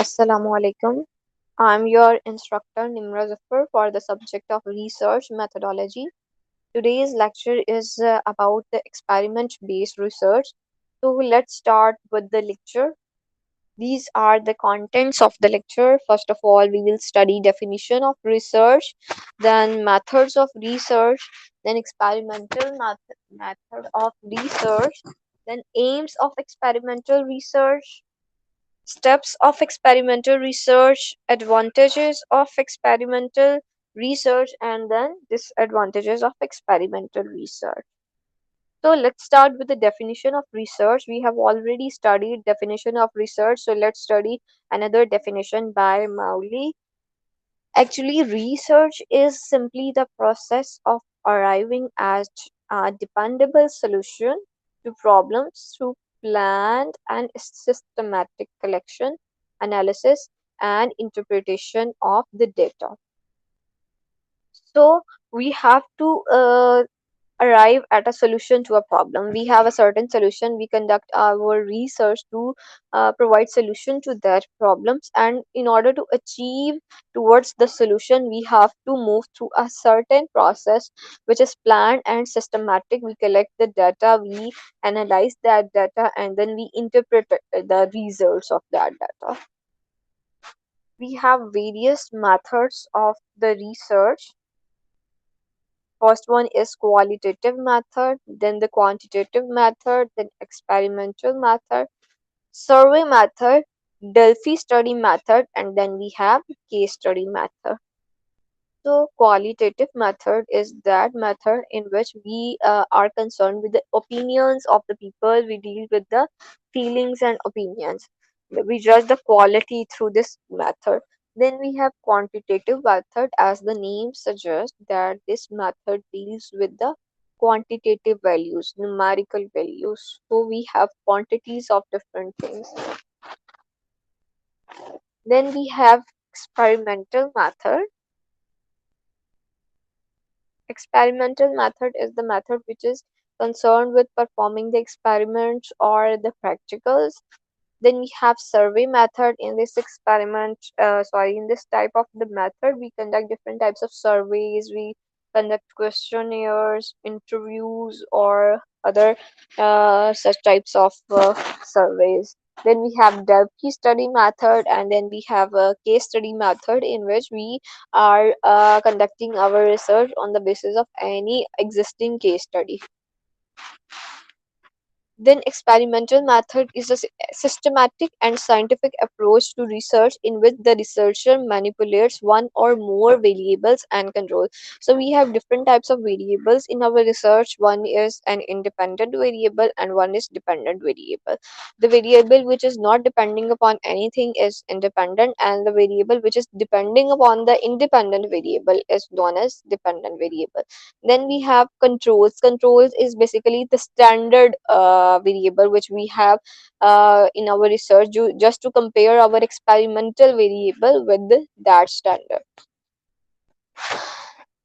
Assalamu alaikum. I'm your instructor Nimra Zafar for the subject of research methodology. Today's lecture is about the experiment based research. So let's start with the lecture. These are the contents of the lecture. First of all, we will study definition of research, then methods of research, then method of research, then aims of experimental research, steps of experimental research, advantages of experimental research, and then disadvantages of experimental research. So let's start with the definition of research. We have already studied definition of research, so let's study another definition by Mowley. Actually, research is simply the process of arriving at a dependable solution to problems through planned and systematic collection, analysis, and interpretation of the data. So we have to arrive at a solution to a problem. We have a certain solution, we conduct our research to provide solution to that problems, and in order to achieve towards the solution we have to move through a certain process which is planned and systematic. We collect the data, we analyze that data, and then we interpret the results of that data. We have various methods of the research. First one is qualitative method, then the quantitative method, then experimental method, survey method, Delphi study method, and then we have case study method. So qualitative method is that method in which we are concerned with the opinions of the people. We deal with the feelings and opinions. We judge the quality through this method. Then we have quantitative method, as the name suggests that this method deals with the quantitative values, numerical values. So we have quantities of different things. Then we have experimental method. Experimental method is the method which is concerned with performing the experiments or the practicals. Then we have survey method. In this in this type of the method, we conduct different types of surveys. We conduct questionnaires, interviews, or other such types of surveys. Then we have Delphi study method, and then we have a case study method in which we are conducting our research on the basis of any existing case study. Then experimental method is a systematic and scientific approach to research in which the researcher manipulates one or more variables and controls. So we have different types of variables in our research. One is an independent variable and one is dependent variable. The variable which is not depending upon anything is independent, and the variable which is depending upon the independent variable is known as dependent variable. Then we have controls. Controls is basically the standard variable which we have in our research, just to compare our experimental variable with that standard.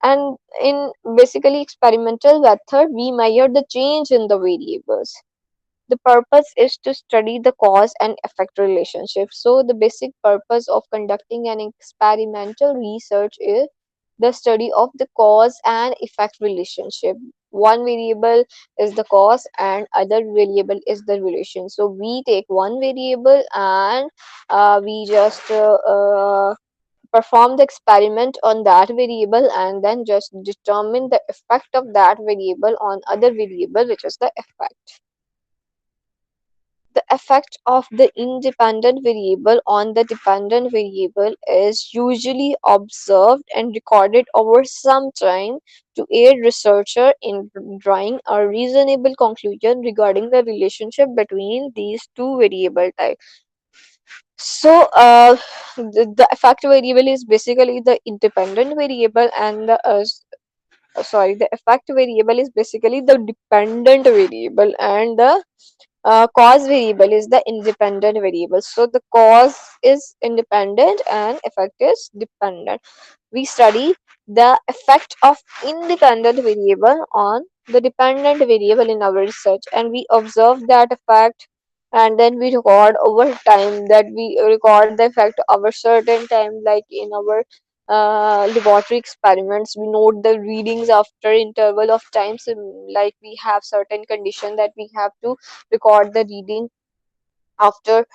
And in basically experimental method, we measure the change in the variables. The purpose is to study the cause and effect relationship. So the basic purpose of conducting an experimental research is the study of the cause and effect relationship. One variable is the cause and other variable is the relation. So we take one variable and we just perform the experiment on that variable, and then just determine the effect of that variable on other variable, which is the effect. The effect of the independent variable on the dependent variable is usually observed and recorded over some time to aid researcher in drawing a reasonable conclusion regarding the relationship between these two variable types. So, the effect variable is basically the independent variable, and the effect variable is basically the dependent variable, and the cause variable is the independent variable. So the cause is independent and effect is dependent. We study the effect of independent variable on the dependent variable in our research, and we observe that effect and then we record over time, that we record the effect over certain time, like in our laboratory experiments we note the readings after interval of time. So like we have certain condition that we have to record the reading after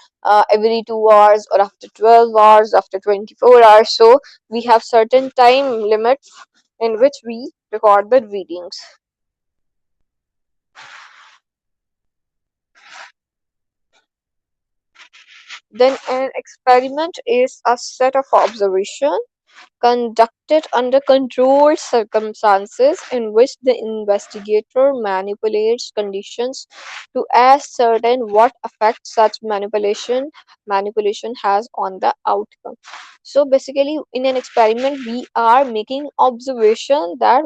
every 2 hours, or after 12 hours, after 24 hours. So we have certain time limits in which we record the readings. Then an experiment is a set of observation conducted under controlled circumstances in which the investigator manipulates conditions to ascertain what effect such manipulation has on the outcome. So basically in an experiment we are making observation that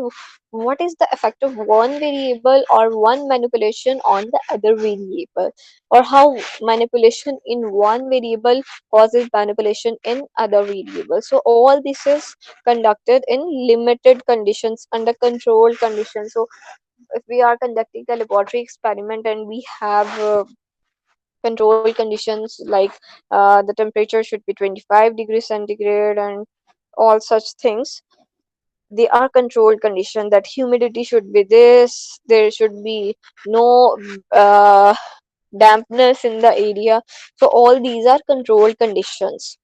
what is the effect of one variable or one manipulation on the other variable, or how manipulation in one variable causes manipulation in other variables. So all this is conducted in limited conditions, under controlled conditions. So if we are conducting a laboratory experiment and we have control conditions, like the temperature should be 25 degrees centigrade and all such things, they are controlled condition, that humidity should be this, there should be no dampness in the area. So all these are controlled conditions.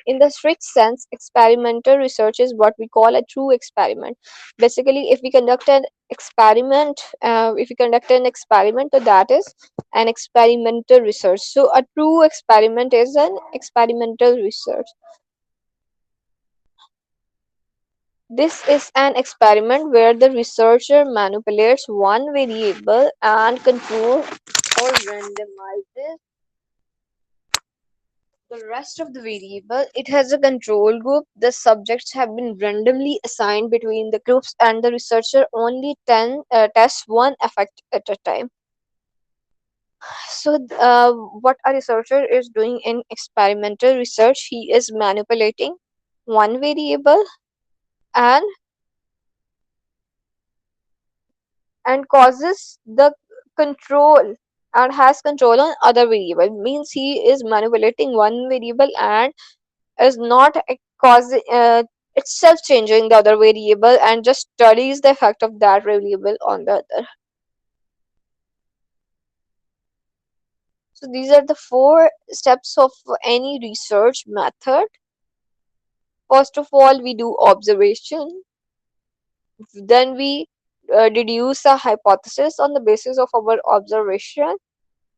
In the strict sense, experimental research is what we call a true experiment. Basically, if we conduct an experiment, so that is an experimental research. So a true experiment is an experimental research. This is an experiment where the researcher manipulates one variable and control or randomizes the rest of the variable. It has a control group. The subjects have been randomly assigned between the groups, and the researcher only tests one effect at a time. So, what a researcher is doing in experimental research, he is manipulating one variable and causes the control and has control on other variable. Means he is manipulating one variable and is not causing itself changing the other variable, and just studies the effect of that variable on the other. So these are the four steps of any research method. First of all, we do observation, then we deduce a hypothesis on the basis of our observation,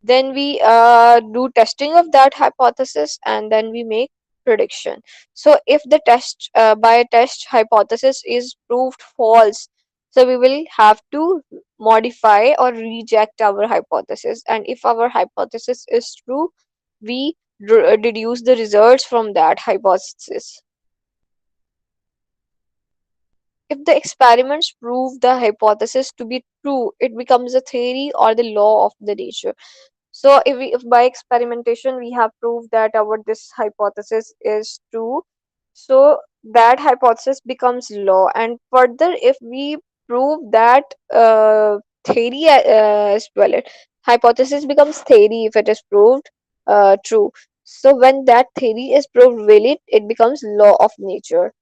then we do testing of that hypothesis, and then we make prediction. So if the test by test hypothesis is proved false, so we will have to modify or reject our hypothesis, and if our hypothesis is true, we deduce the results from that hypothesis. If the experiments prove the hypothesis to be true, it becomes a theory or the law of the nature. So if by experimentation we have proved that our this hypothesis is true, so that hypothesis becomes law. And further, if we prove that theory as well, hypothesis becomes theory if it is proved true. So when that theory is proved valid, it becomes law of nature.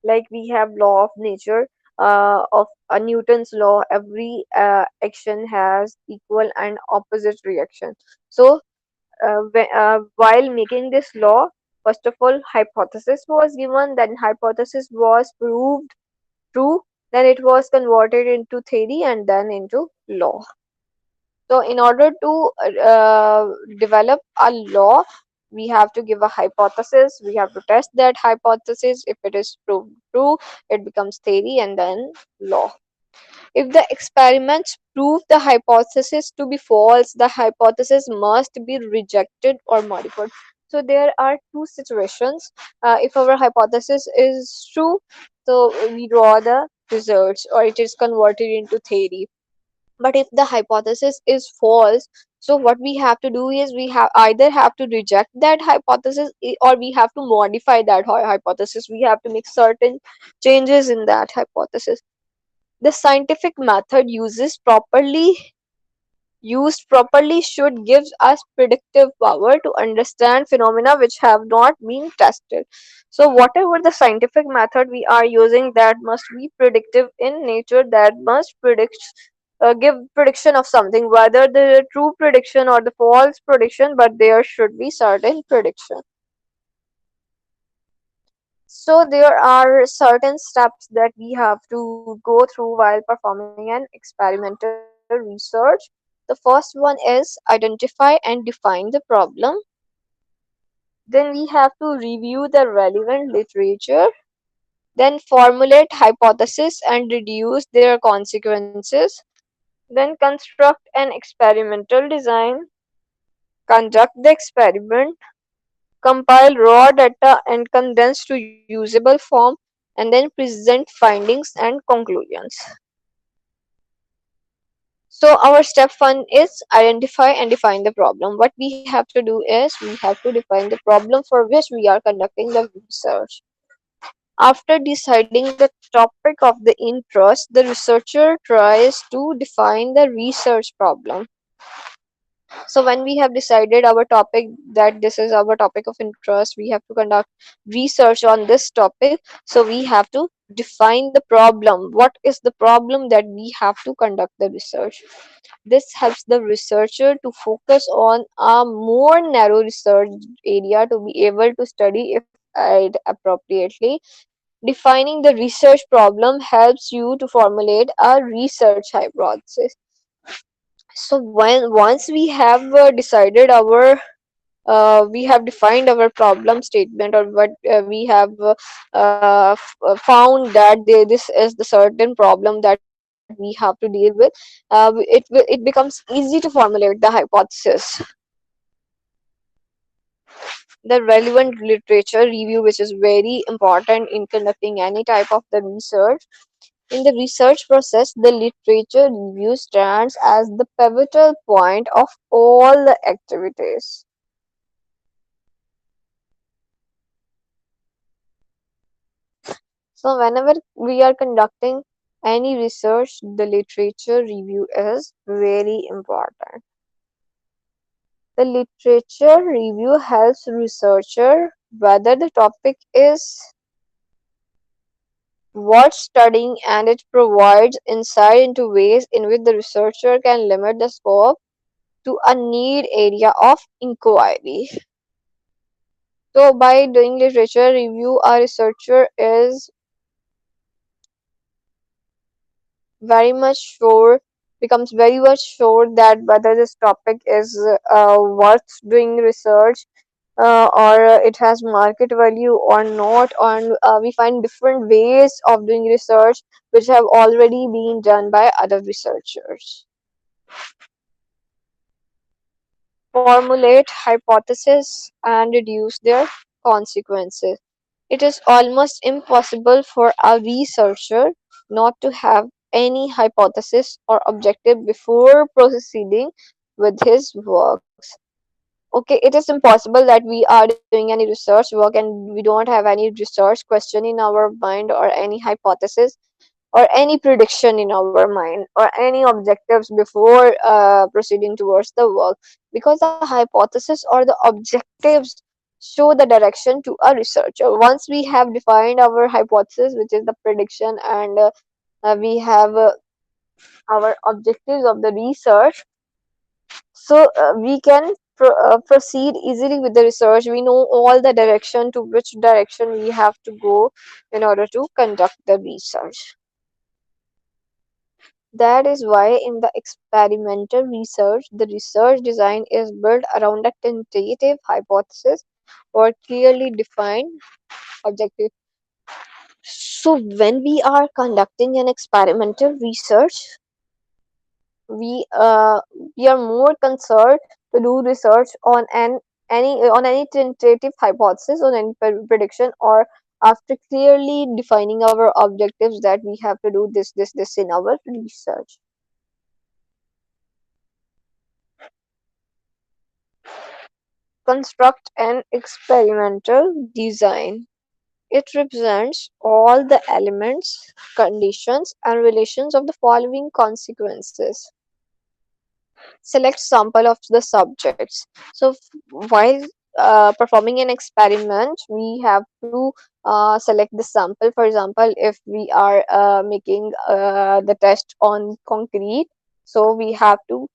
Like we have law of nature of Newton's law, every action has equal and opposite reaction. So while making this law, first of all hypothesis was given, then hypothesis was proved true, then it was converted into theory and then into law. So in order to develop a law, we have to give a hypothesis, we have to test that hypothesis. If it is proved true, it becomes theory and then law. If the experiments prove the hypothesis to be false, the hypothesis must be rejected or modified. So there are two situations. If our hypothesis is true, so we draw the results or it is converted into theory. But if the hypothesis is false, so what we have to do is we have either have to reject that hypothesis, or we have to modify that hypothesis. We have to make certain changes in that hypothesis. The scientific method uses properly used properly should give us predictive power to understand phenomena which have not been tested. So whatever the scientific method we are using, that must be predictive in nature, that must predict give prediction of something, whether the true prediction or the false prediction, but there should be certain prediction. So there are certain steps that we have to go through while performing an experimental research. The first one is identify and define the problem. Then we have to review the relevant literature. Then formulate hypotheses and reduce their consequences. Then construct an experimental design. Conduct the experiment. Compile raw data and condense to usable form, and then present findings and conclusions. So our step one is identify and define the problem. What we have to do is we have to define the problem for which we are conducting the research. After deciding the topic of the interest, the researcher tries to define the research problem. So when we have decided our topic, that this is our topic of interest, we have to conduct research on this topic. So we have to define the problem. What is the problem that we have to conduct the research? This helps the researcher to focus on a more narrow research area to be able to study if appropriately. Defining the research problem helps you to formulate a research hypothesis. So when once we have decided our we have defined our problem statement, or what we have found that this is the certain problem that we have to deal with, it becomes easy to formulate the hypothesis. The relevant literature review, which is very important in conducting any type of the research. In the research process, the literature review stands as the pivotal point of all the activities. So whenever we are conducting any research, the literature review is very important. The literature review helps researcher whether the topic is worth studying, and it provides insight into ways in which the researcher can limit the scope to a need area of inquiry. So by doing literature review, a researcher is very much sure becomes very much sure that whether this topic is worth doing research, or it has market value or not, and we find different ways of doing research which have already been done by other researchers. Formulate hypotheses and reduce their consequences. It is almost impossible for a researcher not to have any hypothesis or objective before proceeding with his works. Okay, it is impossible that we are doing any research work and we don't have any research question in our mind, or any hypothesis or any prediction in our mind, or any objectives before proceeding towards the work, because the hypothesis or the objectives show the direction to a researcher. Once we have defined our hypothesis, which is the prediction, and we have our objectives of the research, so we can proceed easily with the research. We know all the direction to which direction we have to go in order to conduct the research. That is why in the experimental research, the research design is built around a tentative hypothesis or clearly defined objective. So when we are conducting an experimental research, we uh, we are more concerned to do research on any tentative hypothesis, on any prediction, or after clearly defining our objectives that we have to do this in our research. Construct an experimental design. It represents all the elements, conditions, and relations of the following consequences. Select sample of the subjects. So while performing an experiment, we have to select the sample. For example, if we are making the test on concrete, so we have to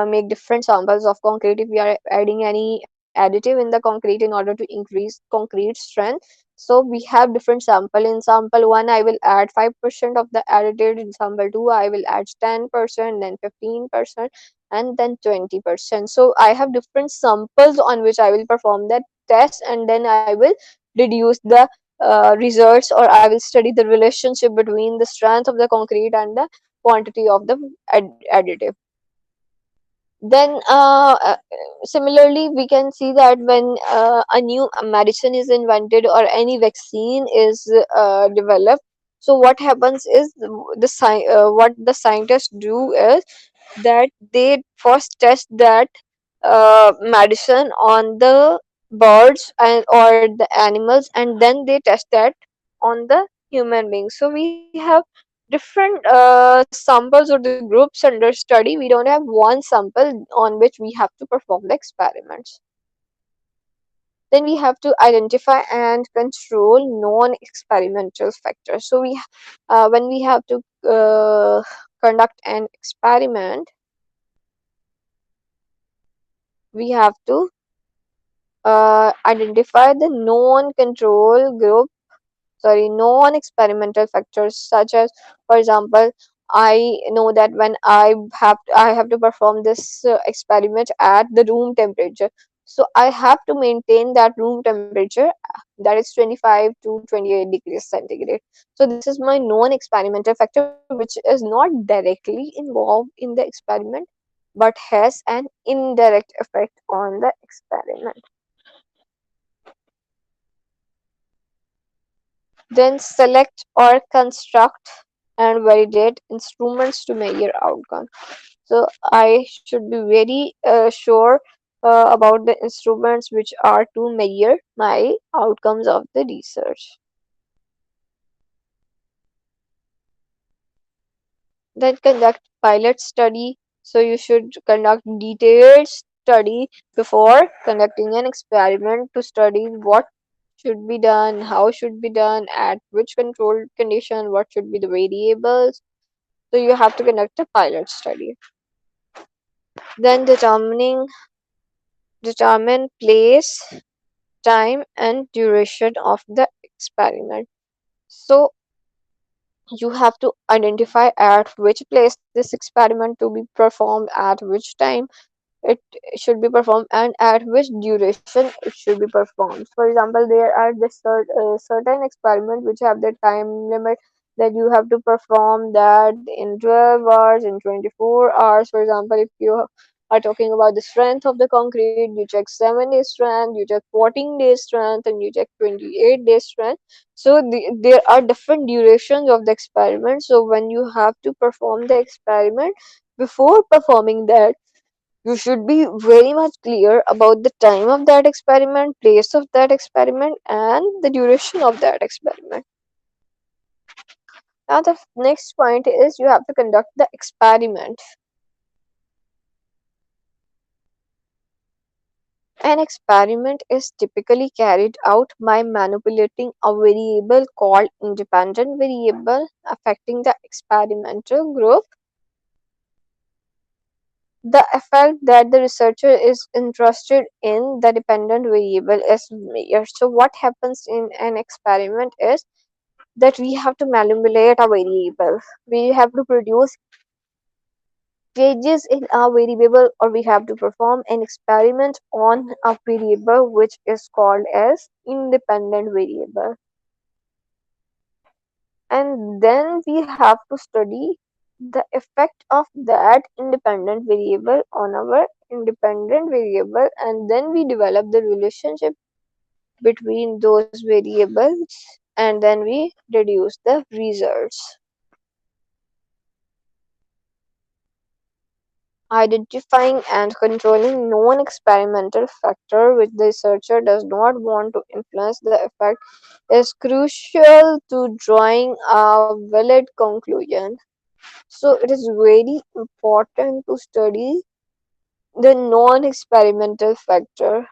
make different samples of concrete. If we are adding any additive in the concrete in order to increase concrete strength, so we have different sample. In sample 1 I will add 5% of the additive, in sample 2 I will add 10%, then 15%, and then 20%. So I have different samples on which I will perform that test, and then I will deduce the results, or I will study the relationship between the strength of the concrete and the quantity of the additive. Then similarly we can see that when a new medicine is invented or any vaccine is developed, so what happens is what the scientists do is that they first test that medicine on the birds and or the animals, and then they test that on the human beings. So we have different samples or the groups under study. We don't have one sample on which we have to perform the experiments. Then we have to identify and control non-experimental factors. So when we have to conduct an experiment, we have to identify the non-control group, sorry, non-experimental factors, such as, for example, I know that when I have to perform this experiment at the room temperature, so I have to maintain that room temperature, that is 25 to 28 degrees centigrade. So this is my non-experimental factor, which is not directly involved in the experiment but has an indirect effect on the experiment. Then select or construct and validate instruments to measure outcome. So I should be very sure about the instruments which are to measure my outcomes of the research. Then conduct pilot study. So you should conduct detailed study before conducting an experiment to study what should be done, how should be done, at which controlled condition, what should be the variables. So you have to conduct a pilot study. Then determine place, time, and duration of the experiment. So you have to identify at which place this experiment to be performed, at which time it should be performed, and at which duration it should be performed. For example, there are the certain experiments which have the time limit that you have to perform that in 12 hours, in 24 hours. For example, if you are talking about the strength of the concrete, you check 7 days strength, you check 14 days strength, and you check 28 days strength. So there are different durations of the experiment. So when you have to perform the experiment, before performing that, you should be very much clear about the time of that experiment, place of that experiment, and the duration of that experiment. Now, the next point is you have to conduct the experiment. An experiment is typically carried out by manipulating a variable called independent variable affecting the experimental group. The effect that the researcher is interested in the dependent variable is measured. So what happens in an experiment is that we have to manipulate a variable. We have to produce changes in a variable, or we have to perform an experiment on a variable which is called as independent variable. And then we have to study the effect of that independent variable on our independent variable, and then we develop the relationship between those variables, and then we deduce the results. Identifying and controlling non-experimental factor which the researcher does not want to influence the effect is crucial to drawing a valid conclusion. So it is very important to study The non-experimental factor,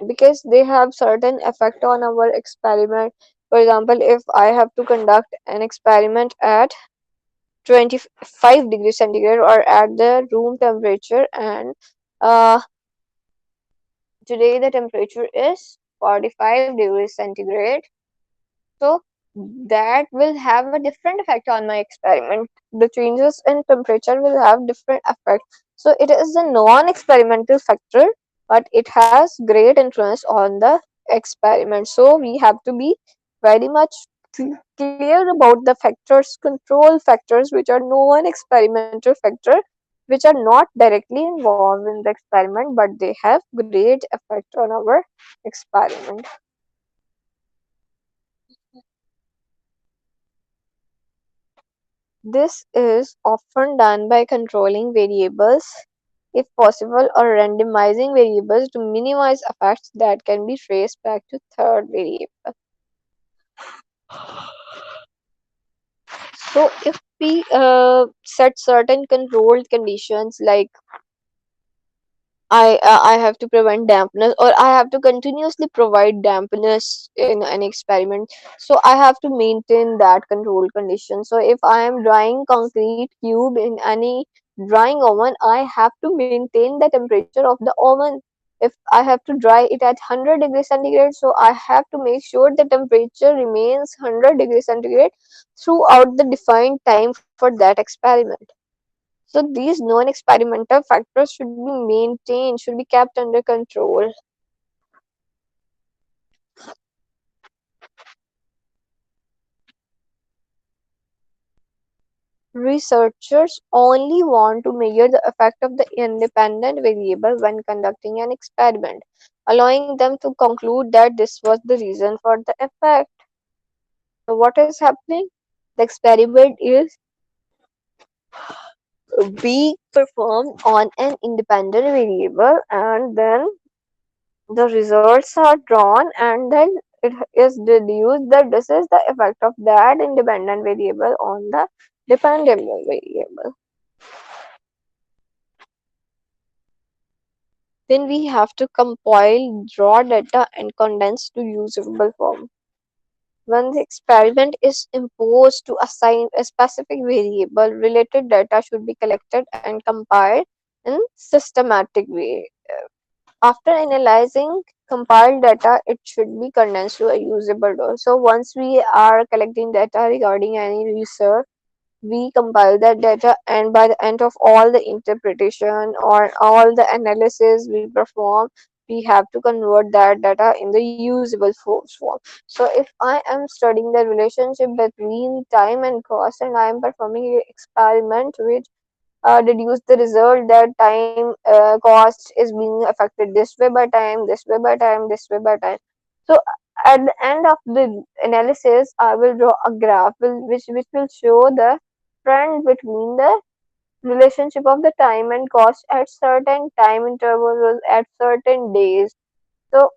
because they have certain effect on our experiment. For example, if I have to conduct an experiment at 25 degrees centigrade or at the room temperature, and uh, today the temperature is 45 degrees centigrade, so that will have a different effect on my experiment. The changes in temperature will have different effect. So it is a non-experimental factor, but it has great influence on the experiment. So we have to be very much clear about the factors, control factors, which are non-experimental factor, which are not directly involved in the experiment, but they have great effect on our experiment. This is often done by controlling variables, if possible, or randomizing variables to minimize effects that can be traced back to third variable. So, if we set certain controlled conditions like I have to prevent dampness, or I have to continuously provide dampness in an experiment. So I have to maintain that control condition. So if I am drying concrete cube in any drying oven, I have to maintain the temperature of the oven. If I have to dry it at 100 degrees centigrade, so I have to make sure the temperature remains 100 degrees centigrade throughout the defined time for that experiment. So these non-experimental factors should be maintained, should be kept under control. Researchers only want to measure the effect of the independent variable when conducting an experiment, allowing them to conclude that this was the reason for the effect. So what is happening? The experiment is being performed on an independent variable, and then the results are drawn, and then it is deduced that this is the effect of that independent variable on the dependent variable. Then we have to compile raw data and condense to usable form. When the experiment is imposed to assign a specific variable, related data should be collected and compiled in systematic way. After analyzing compiled data, it should be condensed to a usable dose. So once we are collecting data regarding any research, we compile that data, and by the end of all the interpretation or all the analysis we perform, we have to convert that data in the usable form. So if I am studying the relationship between time and cost, and I am performing an experiment which deduce the result that time cost is being affected this way by time, this way by time, this way by time. So at the end of the analysis, I will draw a graph which will show the trend between the relationship of the time and cost at certain time intervals at certain days. So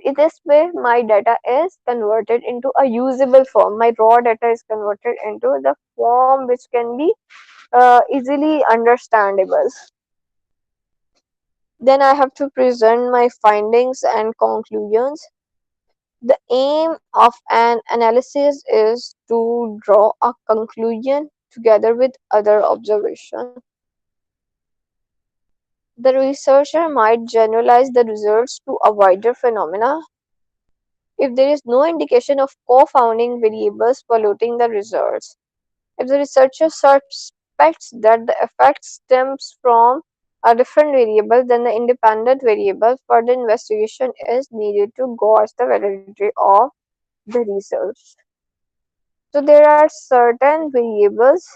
in this way, my data is converted into a usable form. My raw data is converted into the form which can be easily understandable. Then I have to present my findings and conclusions. The aim of an analysis is to draw a conclusion together with other observations. The researcher might generalize the results to a wider phenomena if there is no indication of co-founding variables polluting the results. If the researcher suspects that the effect stems from a different variable than the independent variable, further investigation is needed to gauge the validity of the research. So there are certain variables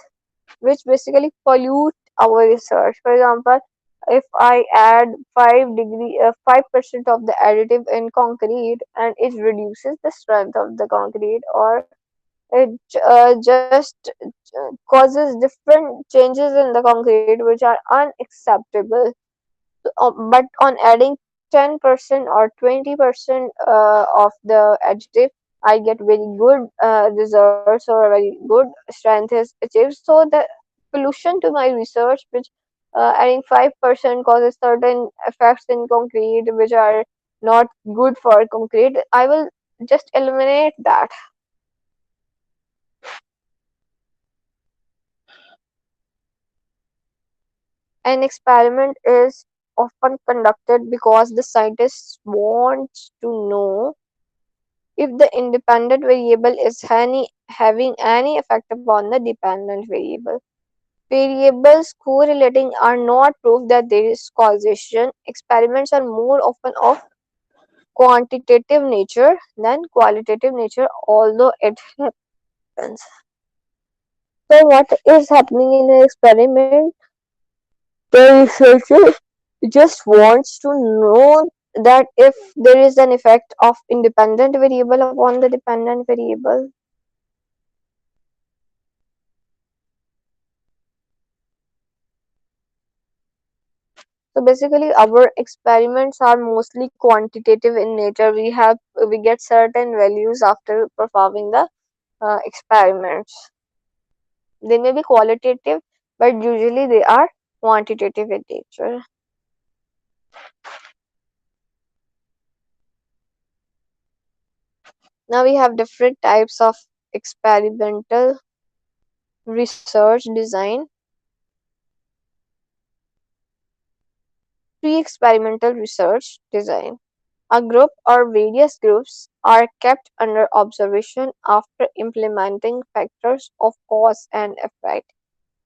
which basically pollute our research. For example, if I add 5% of the additive in concrete, and it reduces the strength of the concrete, or it just causes different changes in the concrete which are unacceptable. But on adding 10% or 20% of the additive, I get very good results, or very good strength is achieved. So the solution to my research, which adding 5% causes certain effects in concrete which are not good for concrete, I will just eliminate that. An experiment is often conducted because the scientists want to know if the independent variable is having any effect upon the dependent variable. Variables correlating are not proof that there is causation. Experiments are more often of quantitative nature than qualitative nature, although it happens. So, what is happening in an experiment? The researcher just wants to know that if there is an effect of independent variable upon the dependent variable. So basically, our experiments are mostly quantitative in nature. We get certain values after performing the experiments. They may be qualitative, but usually they are quantitative in nature. Now we have different types of experimental research design. Pre-experimental research design. A group or various groups are kept under observation after implementing factors of cause and effect.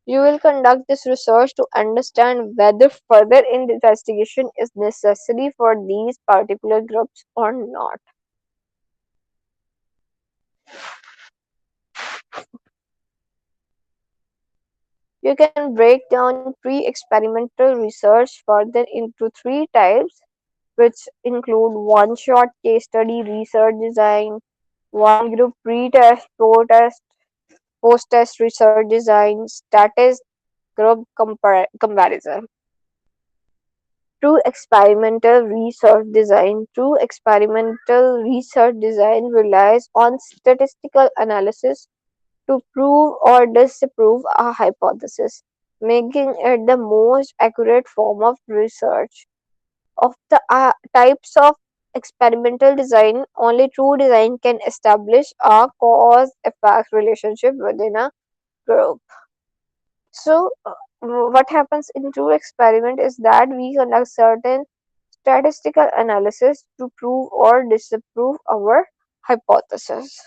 You will conduct this research to understand whether further investigation is necessary for these particular groups or not. You can break down pre-experimental research further into three types, which include one-shot case study research design, one group pre-test, pro-test, post-test research design, status group comparison. True experimental research design. True experimental research design relies on statistical analysis to prove or disprove a hypothesis, making it the most accurate form of research. Of the types of experimental design, only true design can establish a cause effect relationship within a group. So, what happens in true experiment is that we conduct certain statistical analysis to prove or disprove our hypothesis.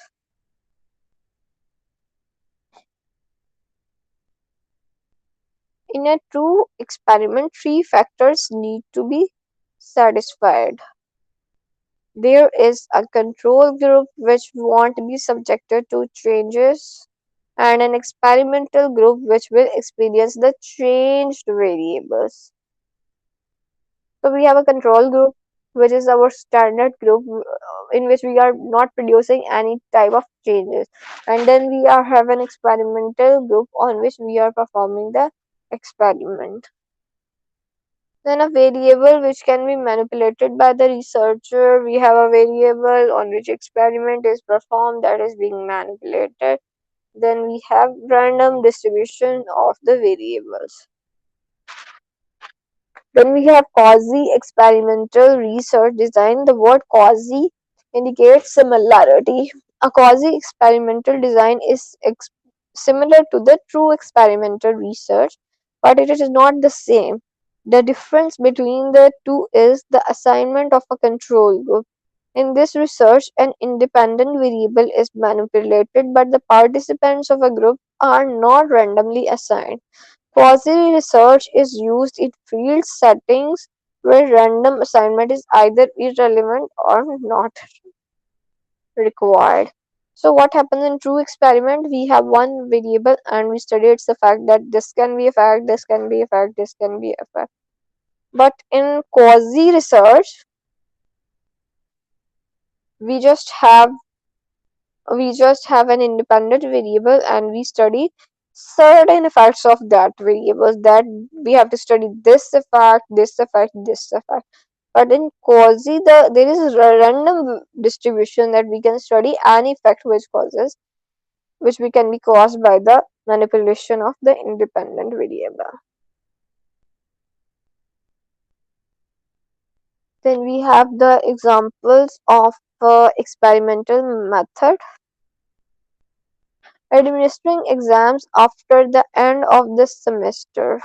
In a true experiment, three factors need to be satisfied. There is a control group which won't be subjected to changes, and an experimental group which will experience the changed variables. So we have a control group, which is our standard group in which we are not producing any type of changes. And then we have an experimental group on which we are performing the experiment. Then a variable which can be manipulated by the researcher. We have a variable on which experiment is performed that is being manipulated. Then we have random distribution of the variables. Then we have quasi experimental research design. The word quasi indicates similarity. A quasi experimental design is similar to the true experimental research, but it is not the same. The difference between the two is the assignment of a control group. In this research, an independent variable is manipulated, but the participants of a group are not randomly assigned. Quasi research is used in field settings where random assignment is either irrelevant or not required. So what happens in true experiment? We have one variable and we study its effect that this can be a fact, this can be a fact, this can be a fact. But in quasi research, we just have we just have an independent variable and we study certain effects of that variables, that we have to study this effect, this effect, this effect. But in quasi, there is a random distribution that we can study any effect which causes which we can be caused by the manipulation of the independent variable. Then we have the examples of experimental method. Administering exams after the end of the semester.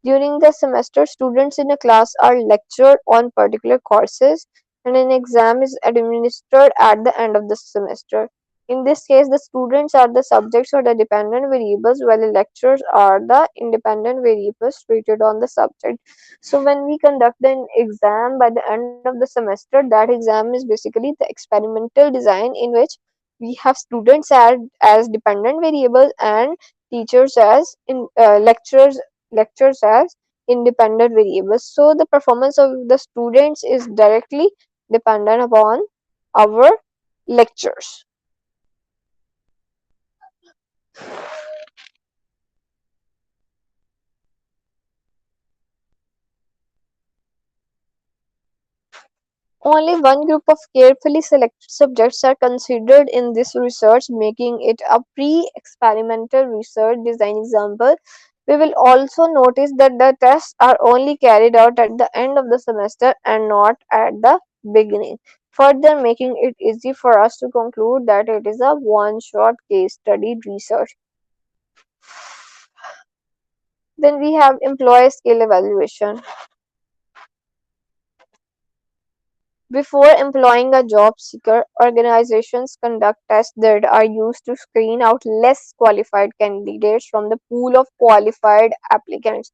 During the semester, students in a class are lectured on particular courses and an exam is administered at the end of the semester. In this case, the students are the subjects or the dependent variables, while the lecturers are the independent variables treated on the subject. So, when we conduct an exam by the end of the semester, that exam is basically the experimental design in which we have students as dependent variables and teachers as in lectures as independent variables. So the performance of the students is directly dependent upon our lectures. Only one group of carefully selected subjects are considered in this research, making it a pre-experimental research design example. We will also notice that the tests are only carried out at the end of the semester and not at the beginning, further making it easy for us to conclude that it is a one-shot case study research. Then we have employee skill evaluation. Before employing a job seeker, organizations conduct tests that are used to screen out less qualified candidates from the pool of qualified applicants.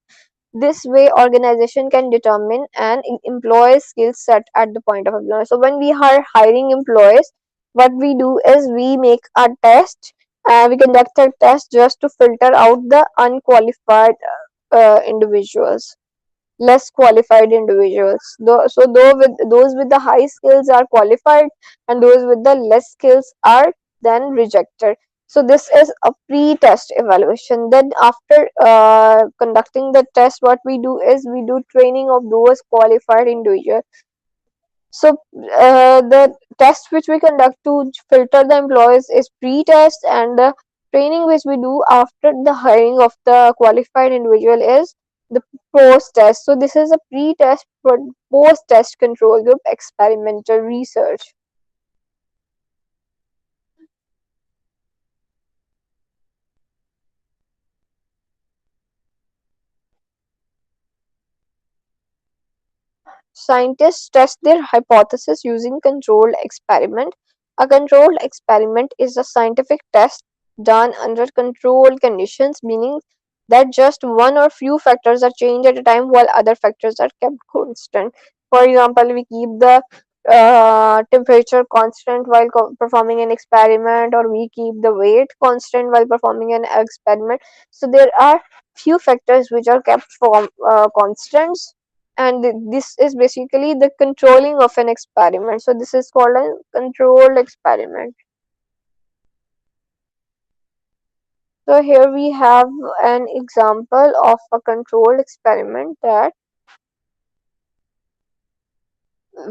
This way, organization can determine an employee's skill set at the point of employment. So, when we are hiring employees, what we do is we make a test. We conduct a test just to filter out the unqualified individuals, less qualified individuals. Those with the high skills are qualified, and those with the less skills are then rejected. So this is a pre-test evaluation. Then after conducting the test, what we do is we do training of those qualified individuals. So the test which we conduct to filter the employees is pre-test, and the training which we do after the hiring of the qualified individual is the post-test. So this is a pre-test for post-test control group experimental research. Scientists test their hypothesis using controlled experiment. A controlled experiment is a scientific test done under controlled conditions, meaning that just one or few factors are changed at a time while other factors are kept constant. For example, we keep the temperature constant while performing an experiment, or we keep the weight constant while performing an experiment. So there are few factors which are kept from constants, and this is basically the controlling of an experiment. So this is called a controlled experiment. So here we have an example of a controlled experiment that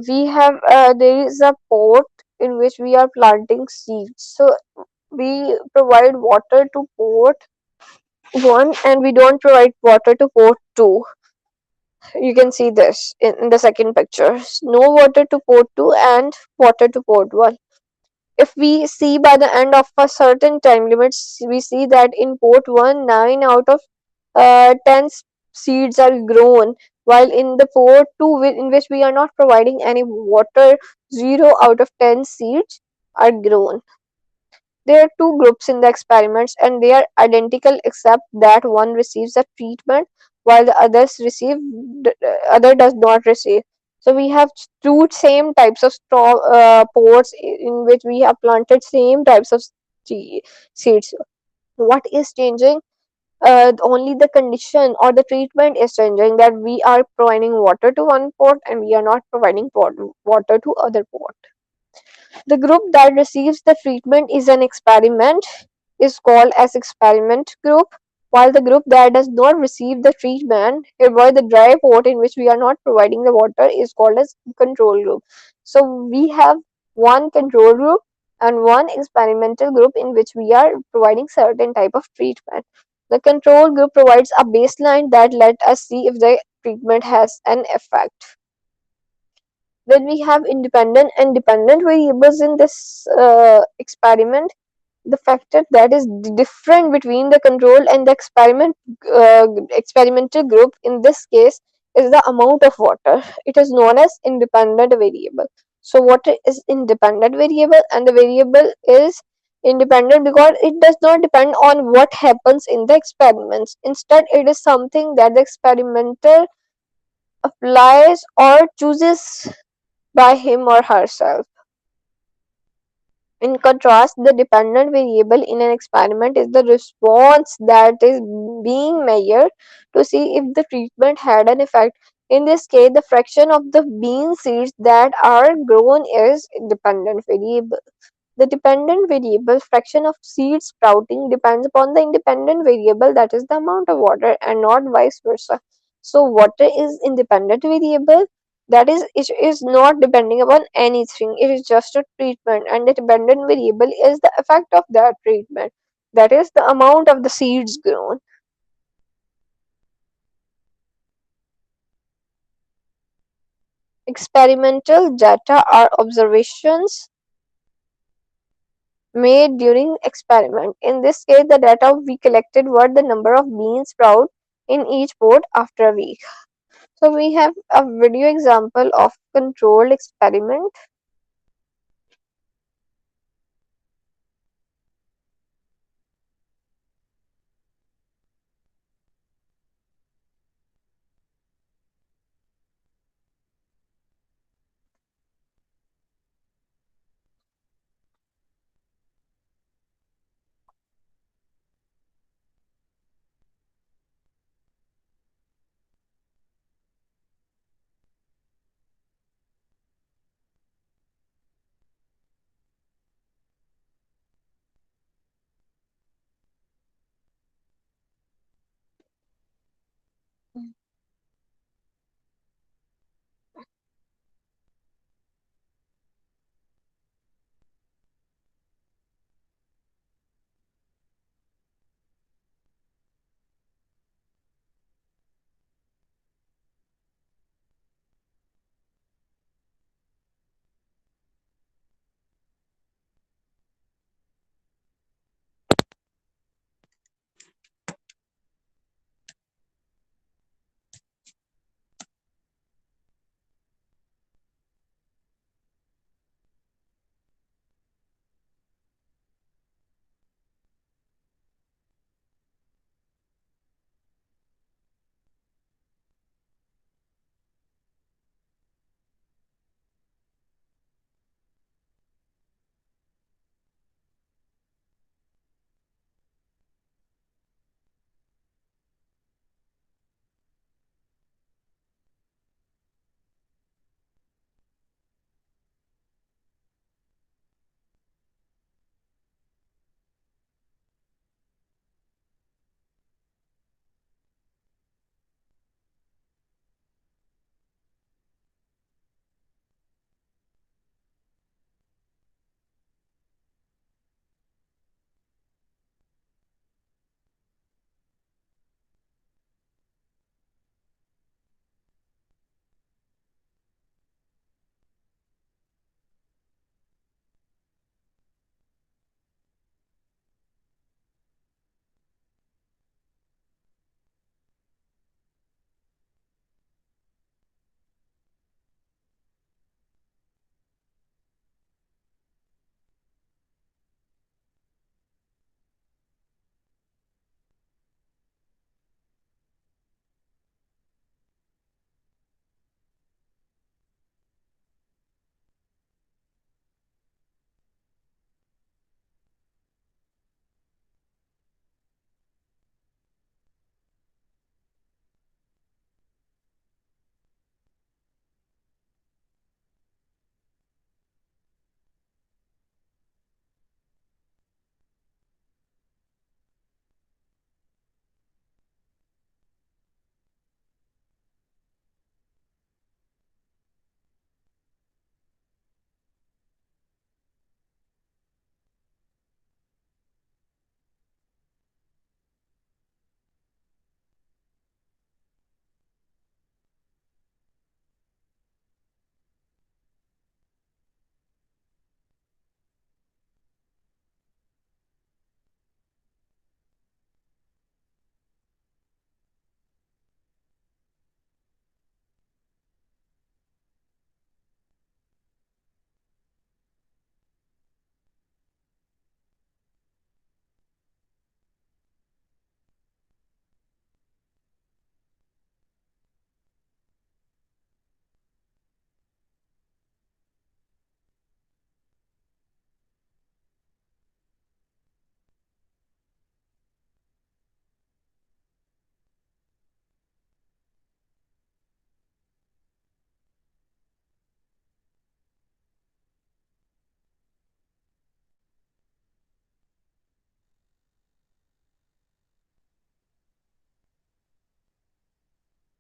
we have. There is a pot in which we are planting seeds. So we provide water to pot one, and we don't provide water to pot two. You can see this in the second picture. No water to pot two and water to pot one. If we see by the end of a certain time limit, we see that in pot one, 9 out of 10 seeds are grown, while in the pot two, in which we are not providing any water, 0 out of 10 seeds are grown. There are two groups in the experiments, and they are identical except that one receives a treatment while the other does not receive. So we have two same types of pots in which we have planted same types of seeds. What is changing? Only the condition or the treatment is changing, that we are providing water to one pot and we are not providing water to other pot. The group that receives the treatment is an experiment is called as experiment group, while the group that does not receive the treatment, hereby the dry pot in which we are not providing the water, is called as control group. So we have one control group and one experimental group in which we are providing certain type of treatment. The control group provides a baseline that let us see if the treatment has an effect. Then we have independent and dependent variables in this experiment. The factor that is different between the control and the experimental group in this case is the amount of water. It is known as independent variable. So water is independent variable, and the variable is independent because it does not depend on what happens in the experiments. Instead, it is something that the experimenter applies or chooses by him or herself. In contrast, the dependent variable in an experiment is the response that is being measured to see if the treatment had an effect. In this case, the fraction of the bean seeds that are grown is dependent variable. The dependent variable fraction of seed sprouting depends upon the independent variable, that is the amount of water, and not vice versa. So water is independent variable, that is it is not depending upon anything. It is just a treatment, and the dependent variable is the effect of that treatment, that is the amount of the seeds grown. Experimental data are observations made during experiment. In this case, the data we collected were the number of bean sprout in each pot after a week. So we have a video example of controlled experiment.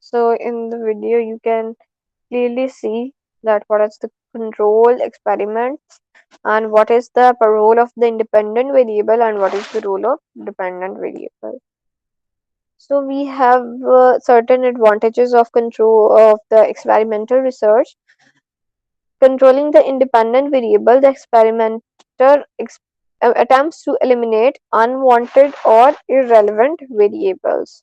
So in the video, you can clearly see that what is the control experiment and what is the role of the independent variable and what is the role of dependent variable. So we have certain advantages of control of the experimental research. Controlling the independent variable, the experimenter attempts to eliminate unwanted or irrelevant variables.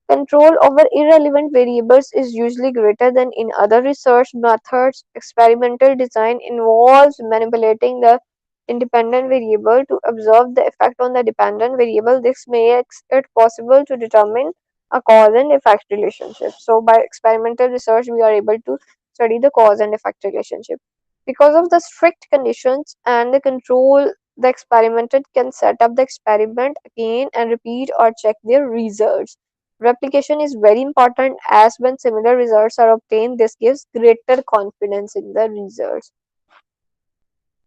Control over irrelevant variables is usually greater than in other research methods. Experimental design involves manipulating the independent variable to observe the effect on the dependent variable. This makes it possible to determine a cause and effect relationship. So, by experimental research, we are able to study the cause and effect relationship. Because of the strict conditions and the control, the experimenter can set up the experiment again and repeat or check their results. Replication is very important as when similar results are obtained, this gives greater confidence in the results.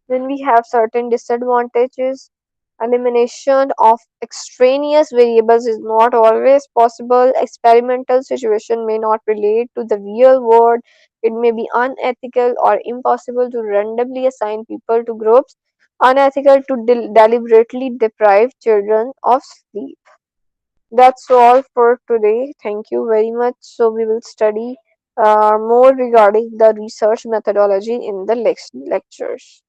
Then we have certain disadvantages. Elimination of extraneous variables is not always possible. Experimental situation may not relate to the real world. It may be unethical or impossible to randomly assign people to groups. Unethical to deliberately deprive children of sleep. That's all for today. Thank you very much. So we will study more regarding the research methodology in the next lectures.